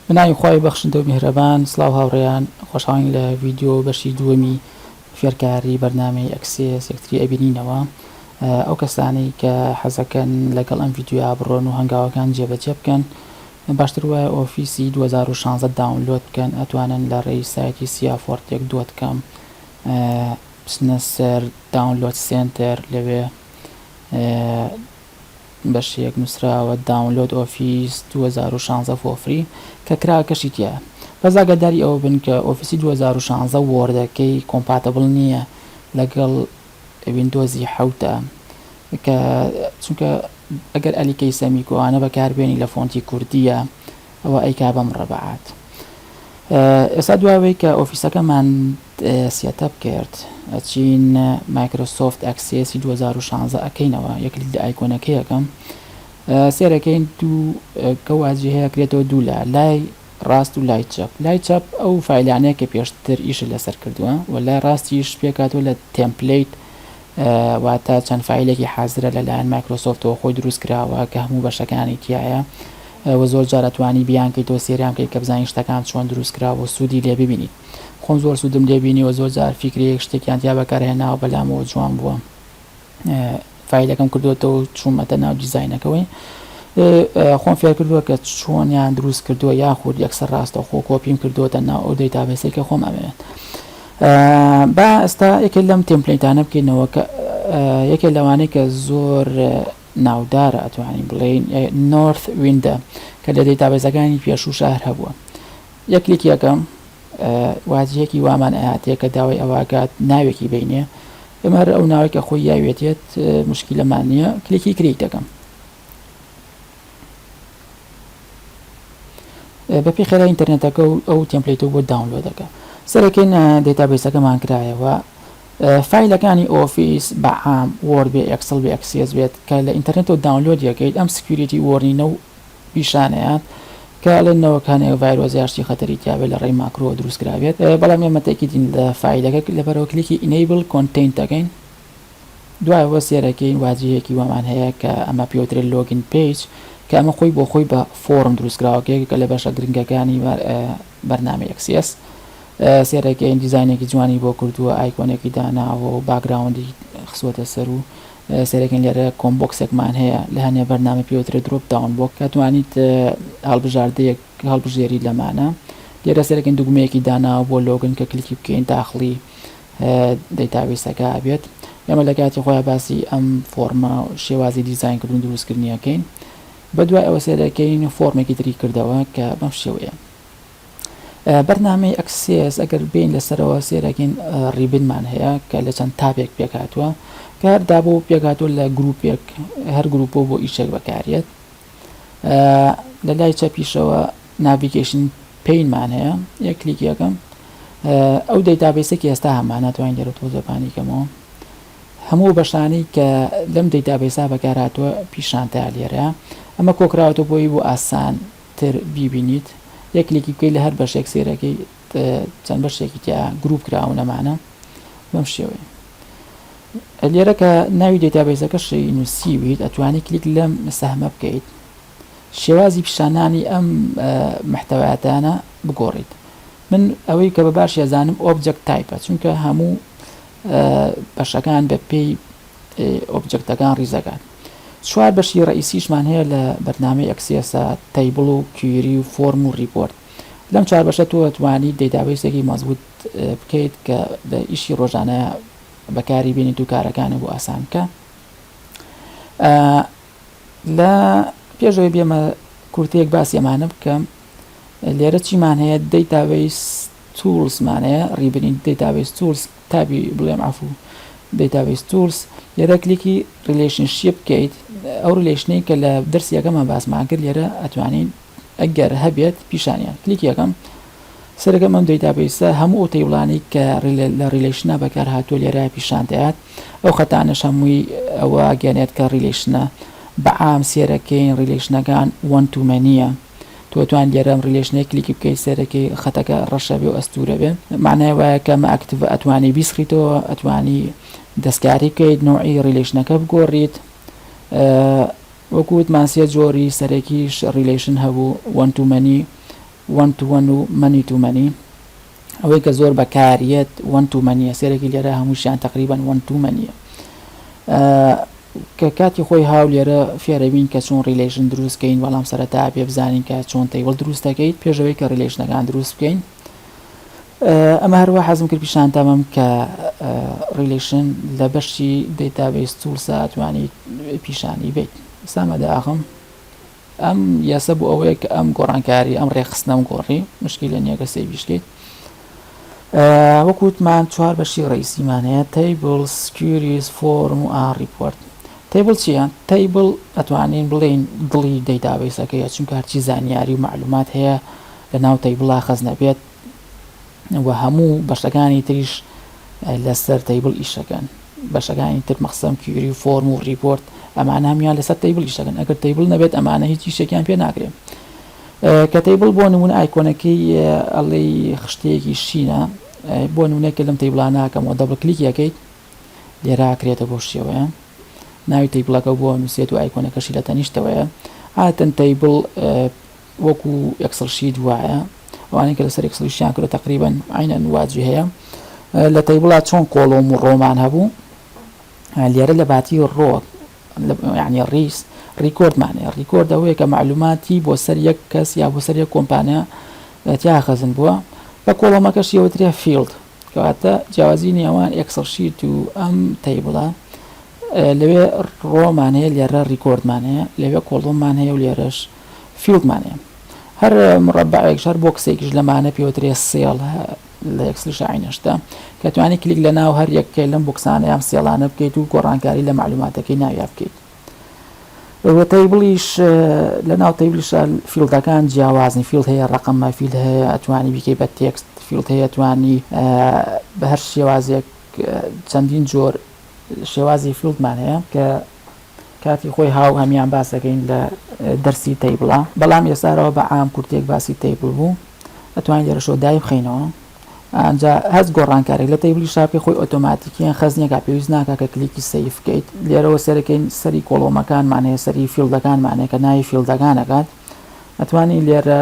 بناوی خوای بەخشندە و میهرەبان. سڵاو هاوڕێیان، خۆشحاڵین لە ڤیدیۆ بەشی دووەمی فێرکاری بەرنامەی ئەکسێس یەکتری ئەبینینەوە. ئەو کەسانی کە حەزەکەن لەگەڵ ئەم ڤیدیۆیا بڕۆن و هەنگاوەکان جێبەجێ بکەن، باشتر وایە ئۆفیسی 2016 داونلۆد بکەن، ئەتوانن لە ڕێی سایتی siyafortek.com بچنە سەر داونلۆد سێنتەر، لەوێ بەشێک نووسراوە داونلۆد ئۆفیس 2016 فۆفری کە کراکەشی تایە. بەس ئاگاداری ئەوە بن کە ئۆفیسی 2016 وۆردەکەی کۆمپاتبڵ نییە لەگەڵ ویندۆزی 7 کە چونکە ئەگەر ئەلیکەی سەمیکۆوانە بەکاربێنی لە فۆنتی کوردیە ئەوە ئەیکا بەم ڕەبعات. ئێستا دواوەی کە ئۆفیسەکەمان سێتەپ کرد، ئەچین مایکرۆسۆفت ئەکسێسی 2016 ئەکەینەوە، یەکلیک لە ئایکۆنەکە یەکەم سێرەکەین دوو کە واجی هەیە کرێتەوە دوو لای ڕاست و لای چەپ. لای چەپ ئەو فایلانەیە کە پێشتر ئیشت لەسەر کردووە و لای ڕاستیش پێکاتەوە لە تێمپلیت، واتە چەند فایلێکی حازرە لەلایەن مایکرۆسۆفتەوە خۆی دروست کراوە کە هەموو بەشەکانی تایە و زۆر جار ئەتوانی بیانکەیتەوە سێریان کەیت کە بزانین شتەکان چۆن دروست کراوە و سوودی لێ ببینیت. خۆم زۆر سوودم لێ بینیوە، زۆر جار فیکرەیەک شتێکیان تیا بەکارهێناوە بەلامەوە جوان بووە، فایلەکەم کردوێتەوە چوومەتە ناو دیزاینەکەوەی، خۆم فێر کردووە کە چۆنیان دروست کردووە یاخود یەکسەر ڕاستە خۆ کۆپیم کردووەتە ناو ئەو دەیتابێسێک کە خۆم ئەمەوێت. با ئێستا یەکێک لەم تێمپلیتانە بکەینەوە کە یەکێک لەوانەیە کە زۆر ناودارە، ئەتوانین بڵێین نۆرث ویندە کە لە دەیتابێسەکانی پێشوو شار هەبووە. یەکلیک یەکەم واجهەیەکی وامان ئاهاتەیە کە داوای ئەواگات ناوێکی بینێ، ئێمە ئەو ناوێک کە خۆی یاوێتێت مشکلەمان نییە، کلیکی کریت دەکەم. بەپێی خێرا ئینتەرنێتەکە و ئەو تێمپلیتەوە بۆ داونلۆدەکە. سەرەکەین دەیتابێسەکەمان کرایەوە، فایلەکانی ئۆفیس بە عام وۆرد بێ، ئەکسل بێ، ئەکسێس بێت کە لە ئینتەرنێتەوە داونلۆد یەکەیت، ئەم سکیوریتی وۆرنینە و پیشانەیان کە لەنەوەکانەوە ڤایرۆزیاشتی خەتەری تیاابێت لە ڕێی ماکرۆ دروستکراوێت. بەڵام ئێمە تاکیدین لە فایلەکە لەبەرەوە کلیکی ئینەیبل کۆنتەین دەکەین. دوایەوە سێرەکەین واجهەیەکی وامان هەیە کە ئەمە پێوترێت لۆگین پیج کە ئەمە خۆی بۆ خۆی بە فۆرم دروستکراوەکەی کە لە بەشە گرنگەکانی بەرنامەی ئەکسێس. سێرەکەین دیزاینێکی جوانی بۆ کردووە، ئایکۆنێکی داناوە و باگراوندی خسوەتە سەر و سێرەکەین لێرە کۆمبۆکسێکمان هەیە لە هەنێ بەرنامە پێوترێت درۆپ داون بۆ کە توانیت هەڵبژاردەیەک هەڵبژێری لەمانە. لێرە سێرەکەین دوگمەیەکی داناوە بۆ لۆگن کە کلیکی بکەین داخلی دەیتابێسەکە ئەبێت. ئێمە لە کاتی خۆیان باسی ئەم فۆرمە شێوازی دیزاینکردن دروستکردنیەکەین. بەدوای ئەوە سێرەکەین فۆرمێکی تری کردەوە کە بەم شێوەیە. بەرنامەی ئەکسێس ئەگەر بین لەسەرەوە سێرەکەین ڕیبنمان هەیە کە لە چەند تاپێک پێکاتوە کە هەردا بۆ پێکاتوە لە گروپێک، هەر گروپۆ بۆ ئیشێک بەکارێت. لە لای چەپیشەوە ناڤیگەیشن پێینمان هەیە، یەک کلیک یەکەم ئەو دەیتابێسێکی ئێستا هەمانە توانین لێرە تۆزەپانی کەمەوە هەموو بەشانەی کە لەم دەیتابێسا بەکارهاتووە پیشانتە لێرە. ئەمە کۆکراوەتە بۆی بۆ ئاسانتر بیبینیت. یەک کلیکی بکەیت لە هەر بەشێک سێرەکەی چەند بەشێکی تیا گروپ کراون ئەمانە بەم شێوەیە. لێرە کە ناوی دەیتابێسەکەشی نووسیویت ئەتوانی کلیک لەم سەهمە بکەیت، شێوازی پیشانانی ئەم محتەوایەتانە بگۆڕیت. من ئەوەی کە بە باش ێزانم ئۆبجەکت تایپە، چونکە هەموو بەشەکان بە پێی ئۆبجەکتەکان ڕیزەکان. چوار بەشی ڕئیسیشمان هەیە لە بەرنامەی ئەکسێسە، تەیبڵ و کوێری و فۆرم و ریپۆرت. لەم چوار بەشە تۆ ئەتوانی دەیتابێسێکی مەزبوط بکەیت کە لە ئیشی ڕۆژانە بەکاری بینیت و کارەکانە بۆ ئاسان بکە. لە پێشەوەی بێمە کورتەیەک باسی ئەمانە بکەم. لێرە چیمان هەیە؟ دەیتابێس تولزمان هەیە، ڕیبنین دەیتابێس تولز، تابی بڵێم عەفوو دەیتابێس تولز. لێرە کلیکی ریلیشنشیپ بکەیت، ئەو ریلیشنەی کە لە دەرسی یەکەمە باسمان کرد لێرە ئەتوانین ئەگەر هەبێت پیشانیان. کلیک یەکەم سەرەکەم ئەم دەیتابێسە هەموو ئەو تەیبڵانەی کە لە ریلیشنە بەکارهاتووە لێرە پیشانتەیات. ئەو خەتانەش هەمووی ئەوە گەنێت کە ریلیشنە بە عام سێرەکەین ریلیشنەکان وان تو مەنیە. تۆتوان لێرەم ریلیشنەی کلیکی بکەیت سەرەکەی خەتەکە ڕەشە بێ و ئەستورە بێ، معنای وایە کە ئەمە ئەکتیڤ ئەتوانی بیسخیتەوە، ئەتوانی دەستکاری بکەیت، نوعی ریلیشنەکە بگۆڕیت. وەکووتمان سێ جۆری سەرەکیش ریلیشن هەبوو، وان تو مەنی one to one و many to many ئەوەی کە زۆر بەکارێت one to many سێرەکی لێرە هەمووشیان تقریبا one to many کە کاتی خۆی هاو لێرە فێرەبین کە چۆن ریلیشن دروستکەین بەڵام سەرەتا پێ بزانین کە چۆن تیبڵ دروست دەکەیت پێشەوەی کە ریلیشنەکان دروست بکەین ئەمە هەروە حەزم کرد پیشان تەمەم کە ریلیشن لە بەشی دەیتابێس تولسا توانیت پیشانی بیت سامەداخم ئەم یاسە بۆ ئەوەیە کە ئەم گۆڕانکاری ئەم ڕێخستنەم گۆڕی مشکلە نییە کە سێویشکەیت وەکوتمان چوار بەشی ڕئیسیمان هەیە تیبڵ سکیوریز فۆرم و ریپۆرت تیبڵ چییە؟ تیبڵ ئەتوانین بڵێن دڵی دەیتابێسەکەیە چونکە هەرچی زانیاری و معلومات هەیە لە ناو تیبڵا خەزنە بێت و هەموو بەشەکانی تریش لەسەر تیبڵ ئیشەکەن بەشەکانی تر مەخسەم کیوری و فۆرم و ریپۆرت ئەمانە هەمیان لەسەر تیبڵ ئیشەکەن ئەگەر تیبڵ نەبێت ئەمانە هیچ شتێکیان پێ ناکرێت کە تیبڵ بۆ نمونە ئایکۆنەکەی ئەڵێ خشتەیەکی شینە بۆ نمونەکە لەم تیبڵا ناکەمەوە دەبڵ کلیکیەکەیت لێرە کرێتە بۆ شێوەیە ناوی تیبڵەکە بۆ نووسێت و ئایکۆنەکەشی لە تەنیشتەوەیە ئاتەن تیبڵ وەکو ئەکسل شیت وایە ئەوانەی کە لەسەر ئەکسل شیان کردە تقریبا عینەن واجی هەیە لە تیبڵا چۆن کۆڵۆم و ڕۆمان هەبوو لێرە لە باتی ڕۆ یعنی ڕیس ریکۆردمانەیە ریکۆرد ئەوەیە کە معلوماتی بۆ سەر یەک کەس یا بۆ سەر یەک کۆمپانیا تیا خەزن بووە بە کۆڵۆمەکەش ئەوترێ فیلد کەواتە جیاوازی نێوان ئەکسل شیت و ئەم تیبڵە لەوێ ڕۆمان هەیە لێرە ریکۆردمان هەیە لەوێ کۆڵۆممان هەیە و لێرەش فیلدمان هەیە هەر مڕەبعێک هەر بۆکسێکیش لەمانە پێوترێ سێڵ لە ئەکسلش عینەشتە کە توانی کلیک لە ناو هەر یەککە لەم بۆکسانە یام سێڵانە بکەیت و گۆڕانکاری لە معلوماتەکەی ناویا بکەیت تیبڵیش لە ناو تیبڵیش فیلدەکان جیاوازنی فیلد هەیە ڕقممە فیلد هەیە ئەتوانی بیکەی بە تێکست فیلد هەیە توانی بە هەر شێوازێک چەندین جۆر شێوازی فیلدمان هەیە کە کاتی خۆی هاو هەمیان باسەکەین لە دەرسی تیبڵە بەڵام ئێستارەوە بە عام کورتێک باسی تیبڵ بوو ئەتوانین لێرەشەوە دای بخەینەوە ئەنجا هەست گۆڕانکارێک لە تیبڵی شاپی خۆی ئۆتۆماتیکیان خەزنێکا پێویست ناکە کە کلیکی سەیف بکەیت لێرەوە سەرەکەین سەری کۆڵۆمەکانمان هەیە سەری فیلدەکانمان هەیە کە ناوی فیلدەکانەکات ئەتوانی لێرە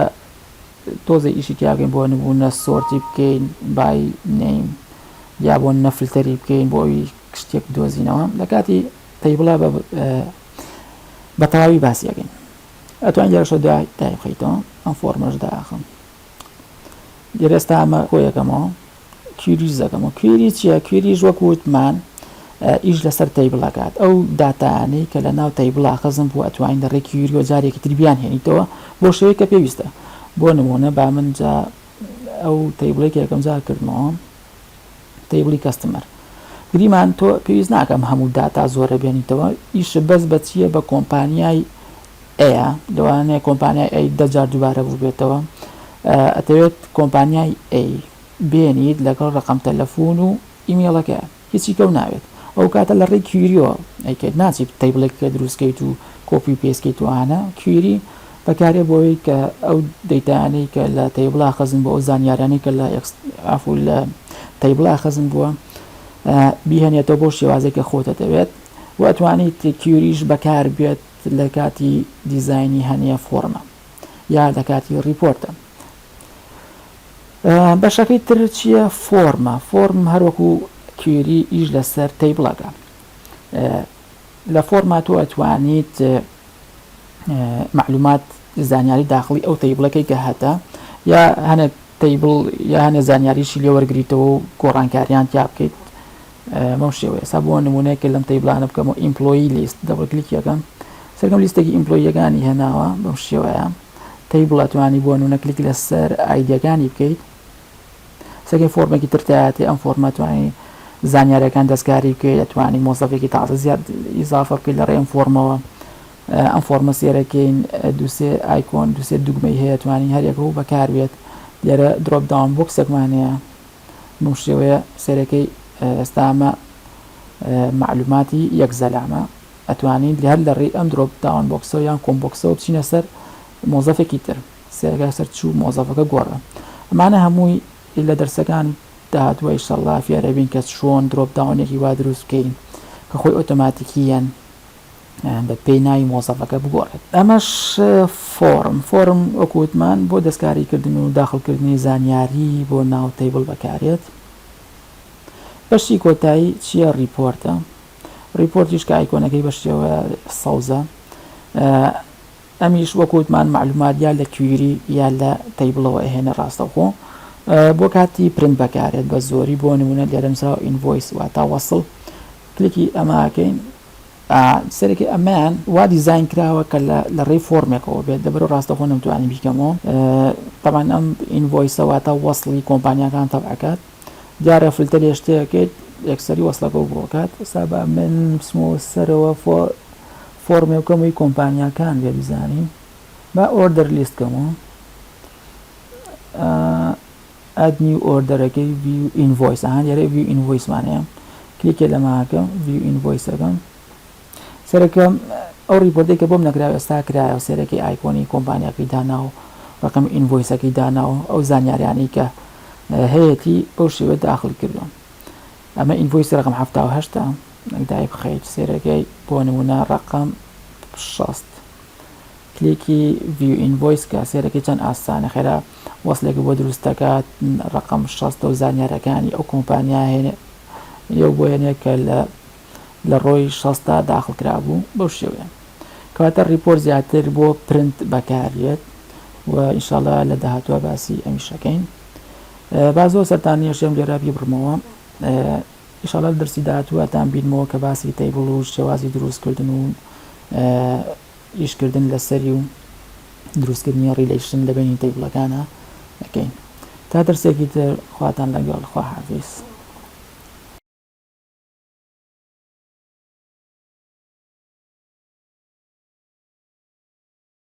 تۆزە ئیشی تیاگەین بۆ نمونە سۆرتی بکەین بای نەیم یا بۆ نەفلتەری بکەین بۆی شتێک بدۆزینەوە لە کاتی تیبڵە بە تەواوی باسیەکەین ئەتوانین لێرەشەوە دای بخەیتەوە ئەم فۆرمەش داخم ئێستا ئەمە کۆیەکەمەوە کوێریز دەکەمەوە کوێری چییە؟ کوێریش وەکوتمان ئیش لەسەر تیبڵەکات ئەو داتانەی کە لە ناو تیبڵا خەزم بوو ئەتوانین دەڕێ کوێری و جارێکی تریبیان هێنیتەوە بۆ شەوەیە کە پێویستە بۆ نمونە با من جا ئەو تیبڵێکی یەکەم جار کردمەوە تیبڵی کەستمەر گریمان تۆ پێویست ناکەم هەموو داتا زۆرە بێنیتەوە ئیش بەس بە چییە بە کۆمپانیای ئەیە لەوانەیە کۆمپانیای ئەی دەجار دووبارە بوو بێتەوە ئەتەوێت کۆمپانیای ئەی بێنیت لەگەڵ ڕقم تەلەفۆن و ئیمێڵەکە هیچی کەو ناوێت ئەو کاتە لە ڕێی کوێریەوە ئەیکرد ناچیت تیبڵێکەکە دروستکەیت و کۆپی پێسکەیت وانە کوێری بەکارێ بۆی کە ئەو دەیتانەی کە لە تیبڵا خەزم بۆ ئەو زانیارانەی کە لە ئافو لە تیبڵا خەزم بووە بیهێنێتەوە بۆ شێوازێکە خۆتە دەوێت و ئەتوانیت کوێریش بەکار بێت لە کاتی دیزایانی هەنێ فۆرمە یا لە کاتی ریپۆرتە بەشەکەی تر چییە؟ فۆرم هەروەکو کوێری ئیش لەسەر تیبڵەکە لە فۆرما تۆ ئەتوانیت معلومات زانیاری داخلی ئەو تیبڵەکەی کە هەتە یا هەنە تیبڵ یا هەنە زانیاریشی لێ وەرگریتەوە و گۆڕانکاریان تیا بکەیت مەو شێوەیە سا بۆ نمونەیەکە لەم تیبڵانە بکەم و ئیمپلۆیی لیست دەبڵ کلیکیەکەم سەرگەم لیستێکی ئیمپلۆیەکانی هێناوە بەم شێوەیە تیبڵ ئەتوانی بۆ نمونە کلیک لەسەر ئایدیەکانی بکەیت سەرگەی فۆرمێکی ترتایەتی ئەم فۆرمە توانی زانیاریەکان دەستکاری بکەیت ئەتوانی مۆزەفێکی تازە زیاد ئیزافە بکەیت لە ڕێ ئەم فۆرمەوە ئەم فۆرمە سێرەکەین دووسێ ئایکۆن دووسێ دوگمەی هەیە توانی هەریەک و بەکار بێت لێرە درۆپ داون بۆکسێکمان هەیە بەم شێوەیە سێرەکەی ئێستامە معلوماتی یەک زەلامە ئەتوانین هەر لە ڕێی ئەم درۆپ داون بۆکسەوە یان کۆمبۆکسەوە بچینە سەر مۆزەفێکی تر سێرەکە سەر چوو مۆزەفەکە گۆڕە ئەمانە هەمووی لە دەرسەکان داهاتوە ئیشەڵڵا فێرەبین کە چۆن درۆپ داونێکی وا دروست بکەین کە خۆی ئۆتۆماتیکیەن بە پێی ناوی مۆزەفەکە بگۆڕێت. ئەمەش فۆرم وەکوتمان بۆ دەستکاریکردن و داخڵکردنی زانیاری بۆ ناو تەیبڵ بەکارێت. بەشی کۆتایی چییە؟ ریپۆرتە. ریپۆرتیش کە ئایکۆنەکەی بەشیەوە سەوزە، ئەمیش وەکوتمان معلومات یا لە کوێری یا لە تەیبڵەوە ئەهێنە ڕاستەوخۆ بۆ کاتی پرنت بەکارێت بە زۆری. بۆ نمونە لێرەمسا ئینڤۆیس واتە وەسڵ کلیکی ئەماکەین سەرەکی ئەمان وا دیزاین کراوە کە لە ڕێی فۆرمێکەوە بێت، دەبەرەوە ڕاستەخۆ نەمتوانین بیکەمەوە. تەمان ئەم ئینڤۆیسە واتە وەسڵی کۆمپانیاکان تەبعەکات، دیارە فلتە لێ شتەیەکەیت یەکسەری وەسڵەکە بۆکات. سابە من بسمەوە سەرەوە فۆرمێکەمەی کۆمپانیاکان بێ بزانین، با ئۆردەر لیستکەمەوە ئەدنی ئۆردەرەکەی ڤیو ئینڤۆیس یارە ڤیو ئینڤۆیسمانەیە کلیکێ لەماکە ڤیو ئینڤۆیسەکەم. سەرەکەم ئەو ریپۆرتێک کە بۆم نەکراوە ئێستا کرایەوە سەرەکی ئایکۆنی کۆمپانیاکەی داناوە ڕقم ئینڤۆیسەکەی داناوە ئەو زانیاریانەی کە هەیەی بەو شێوە داخل کردووە. ئەمە ئینڤۆیس ڕقم 78 نەکدای بخەیت سێرەکەی بۆ نمونە ڕقم 60 کلیکی ڤیو ئینڤۆیس کە سێرەکەی چەند ئاسانە خێرا وەسلێکی بۆ دروستەکات ڕقم 60 و زانیارەکانی ئەو کۆمپانیا هێنێ یەو بۆ هێنێ کە لە ڕۆی 60 داخل کرابوو بەو شێوەیە. کەواتە ریپۆرت زیاتر بۆ پرنت بەکارێت و ئینشاڵڵا لە داهاتووە باسی ئەمیشەکەین. با زۆر سەرتانیەشێم لێرە بیبڕمەوە ئینشاڵڵا لە دەرسی داهاتووەتان بینمەوە کە باسی تەیبڵ و شێوازی دروستکردن و ئیشکردن لەسەری و دروستکردنی ڕیلیشن لە بینی تەیبڵەکانە دەکەین. تا دەرسێکی تر خواتان لەگەڵ خوا حافیز.